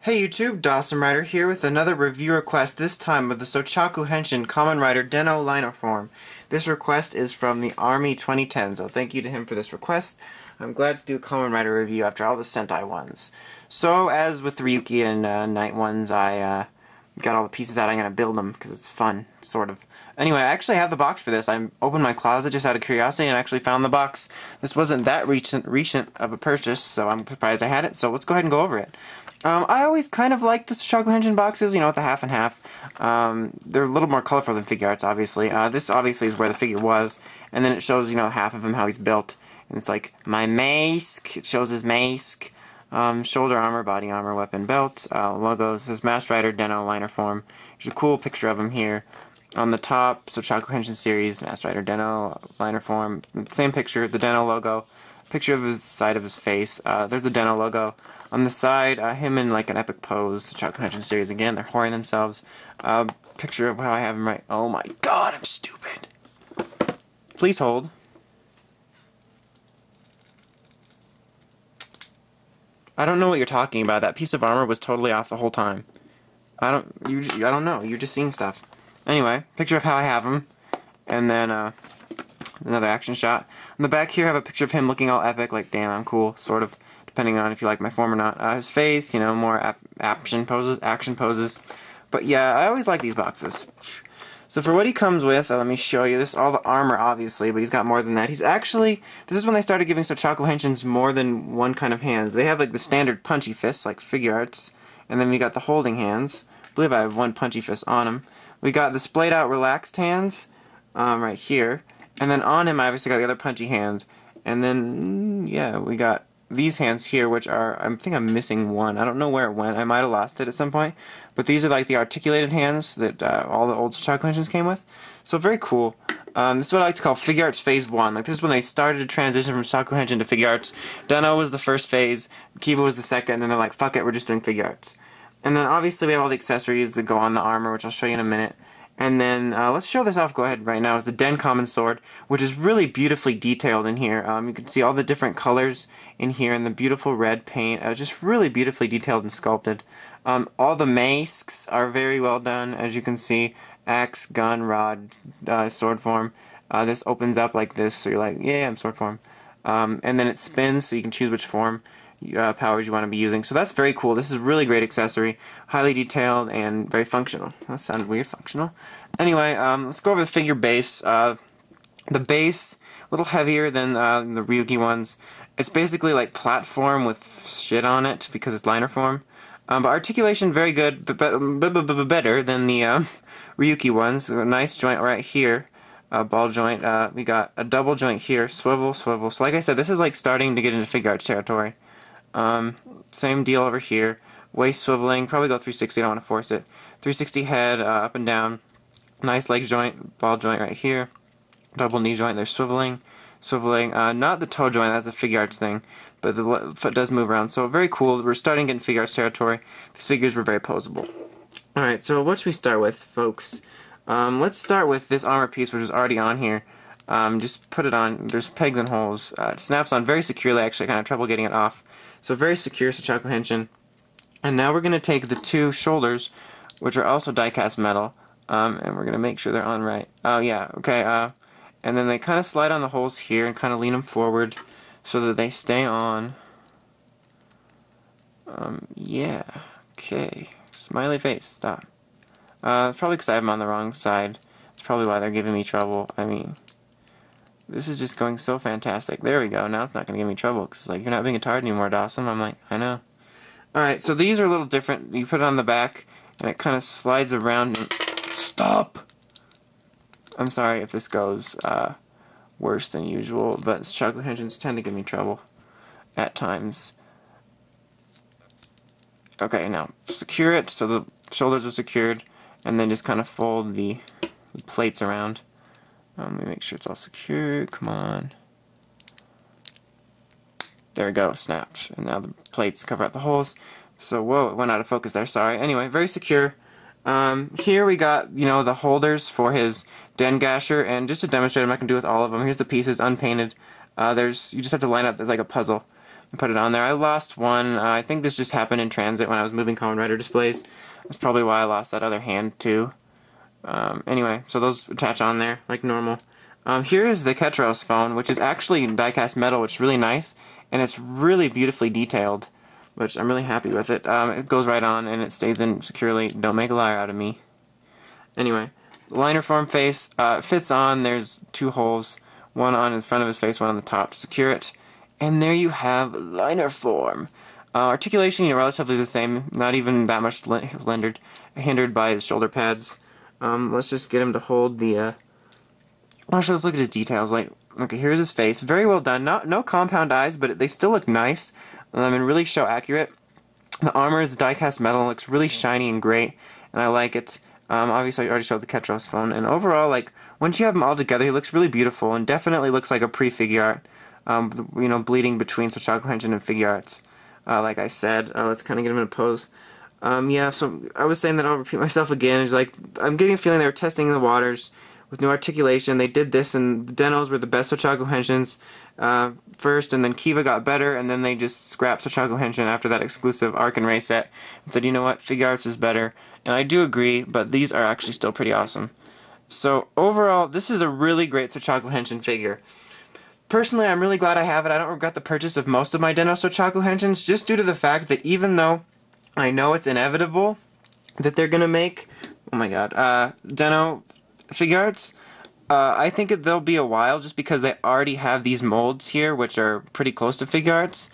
Hey YouTube, Dawson Rider here with another review request, this time of the Sochaku Henshin Kamen Rider Den-O liner form. This request is from the Army 2010, so thank you to him for this request. I'm glad to do a Kamen Rider review after all the Sentai ones. So, as with Ryuki and Night ones, I got all the pieces out. I'm going to build them because it's fun, sort of. Anyway, I actually have the box for this. I opened my closet just out of curiosity and actually found the box. This wasn't that recent of a purchase, so I'm surprised I had it, so let's go ahead and go over it. I always kind of like the Sochaku Henshin boxes, you know, with the half and half. They're a little more colorful than figuarts, obviously. This obviously is where the figure was, and then it shows, you know, half of him, how he's built. And it's like, my mask, it shows his mask, shoulder armor, body armor, weapon, belt, logos, it says Masked Rider, Den-O, liner form. There's a cool picture of him here. On the top, Sochaku Henshin series, Masked Rider, Den-O, liner form. Same picture, the Den-O logo. Picture of his side of his face. There's the Den-O logo. On the side, him in like an epic pose. The Sochaku Henshin series again. They're whoring themselves. Picture of how I have him right. Oh my god, I'm stupid. Please hold. I don't know what you're talking about. That piece of armor was totally off the whole time. I don't know. You're just seeing stuff. Anyway, picture of how I have him, and then another action shot. On the back here, I have a picture of him looking all epic, like damn, I'm cool, sort of, depending on if you like my form or not. His face, you know, more action poses. But yeah, I always like these boxes. So for what he comes with, let me show you this. All the armor, obviously, but he's got more than that. He's actually, this is when they started giving Sochaku Henshins more than one kind of hands. They have like the standard punchy fists, like figuarts, and then we got the holding hands. I believe I have one punchy fist on him. We got the splayed out relaxed hands, right here. And then on him, I obviously got the other punchy hand. And then, yeah, we got these hands here, which are, I think I'm missing one. I don't know where it went. I might have lost it at some point. But these are like the articulated hands that all the old Sochaku Henshins came with. So very cool. This is what I like to call figuarts phase 1. Like this is when they started to transition from Sochaku Henshin to figuarts. Den-O was the first phase, Kiva was the second, and then they're like, fuck it, we're just doing figuarts. And then obviously we have all the accessories that go on the armor, which I'll show you in a minute. And then, let's show this off, go ahead right now, is the Den Kamen sword, which is really beautifully detailed in here. You can see all the different colors in here and the beautiful red paint, just really beautifully detailed and sculpted. All the masks are very well done, as you can see. Axe, gun, rod, sword form. This opens up like this, so you're like, yeah, I'm sword form. And then it spins, so you can choose which form. Powers you want to be using. So that's very cool. This is a really great accessory. Highly detailed and very functional. That sounded weird, functional. Anyway, let's go over the figure base. The base, a little heavier than the Ryuki ones. It's basically like platform with shit on it because it's liner form. But articulation very good, but better than the Ryuki ones. A nice joint right here. Ball joint. We got a double joint here. Swivel, swivel. So like I said, this is like starting to get into figuarts territory. Same deal over here. Waist swiveling, probably go 360, I don't want to force it. 360 head, up and down. Nice leg joint, ball joint right here. Double knee joint, there's swiveling. Swiveling, not the toe joint, that's a figuarts thing. But the foot does move around, so very cool. We're starting to get in figuarts territory. These figures were very posable. Alright, so what should we start with, folks? Let's start with this armor piece, which is already on here. Just put it on, there's pegs and holes. It snaps on very securely, actually, kind of trouble getting it off. So very secure, Sochaku Henshin. And now we're going to take the two shoulders, which are also die-cast metal, and we're going to make sure they're on right. Oh yeah, okay, and then they kind of slide on the holes here and kind of lean them forward so that they stay on. Yeah, okay. Smiley face, stop. Probably because I have them on the wrong side. That's probably why they're giving me trouble. I mean, this is just going so fantastic. There we go. Now it's not going to give me trouble because it's like, you're not being tired anymore, Dawson. I'm like, I know. Alright, so these are a little different. You put it on the back and it kind of slides around and... Stop! I'm sorry if this goes worse than usual, but Sochaku Henshins tend to give me trouble at times. Okay, now secure it so the shoulders are secured and then just kind of fold the plates around. Let me make sure it's all secure. Come on. There we go. Snapped. And now the plates cover up the holes. So, whoa, it went out of focus there. Sorry. Anyway, very secure. Here we got, you know, the holders for his Den Gasher. And just to demonstrate, I'm not going to do with all of them. Here's the pieces, unpainted. You just have to line up. There's like a puzzle and put it on there. I lost one. I think this just happened in transit when I was moving Kamen Rider displays. That's probably why I lost that other hand too. Anyway, so those attach on there like normal. Here is the Ketros phone, which is actually die-cast metal, which is really nice, and it's really beautifully detailed, which I'm really happy with it. It goes right on, and it stays in securely. Don't make a liar out of me. Anyway, liner form face fits on. There's two holes, one on the front of his face, one on the top to secure it. And there you have liner form. Articulation, relatively the same, not even that much hindered by his shoulder pads. Let's just get him to hold the... Actually, let's look at his details. Okay, here's his face. Very well done. No compound eyes, but they still look nice. And really show accurate. The armor is die-cast metal. It looks really shiny and great, and I like it. Obviously, I already showed the Ketros phone. And overall, once you have them all together, he looks really beautiful and definitely looks like a pre-figure art. Bleeding between Souchaku Henshin and figuarts. Like I said, let's kind of get him in a pose. Yeah, so I was saying that I'll repeat myself again. It's I'm getting a feeling they were testing the waters with new articulation. They did this, and the Denos were the best Souchaku Henshins first, and then Kiva got better, and then they just scrapped Souchaku Henshin after that exclusive Arc and Ray set and said, you know what, figuarts is better. And I do agree, but these are actually still pretty awesome. So overall, this is a really great Souchaku Henshin figure. Personally, I'm really glad I have it. I don't regret the purchase of most of my Deno Souchaku Henshins, just due to the fact that even though I know it's inevitable that they're gonna make, oh my god, Deno figuarts, I think there'll be a while just because they already have these molds here, which are pretty close to figuarts,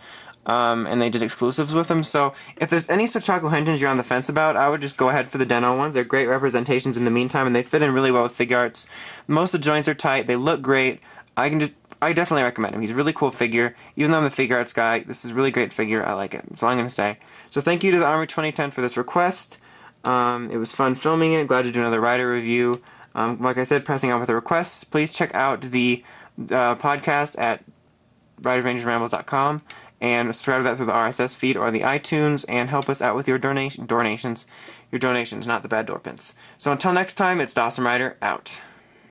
and they did exclusives with them. So if there's any Souchaku Henshins you're on the fence about, I would just go ahead for the Deno ones. They're great representations in the meantime, and they fit in really well with figuarts. Most of the joints are tight. They look great. I definitely recommend him. He's a really cool figure. Even though I'm the figuarts guy, this is a really great figure. I like it. That's all I'm going to say. So thank you to the Army 2010 for this request. It was fun filming it. Glad to do another rider review. Like I said, pressing on with the requests. Please check out the podcast at riderrangersrambles.com and subscribe to that through the RSS feed or the iTunes, and help us out with your donations. Your donations, not the bad door pins. So until next time, it's Dawson Rider out.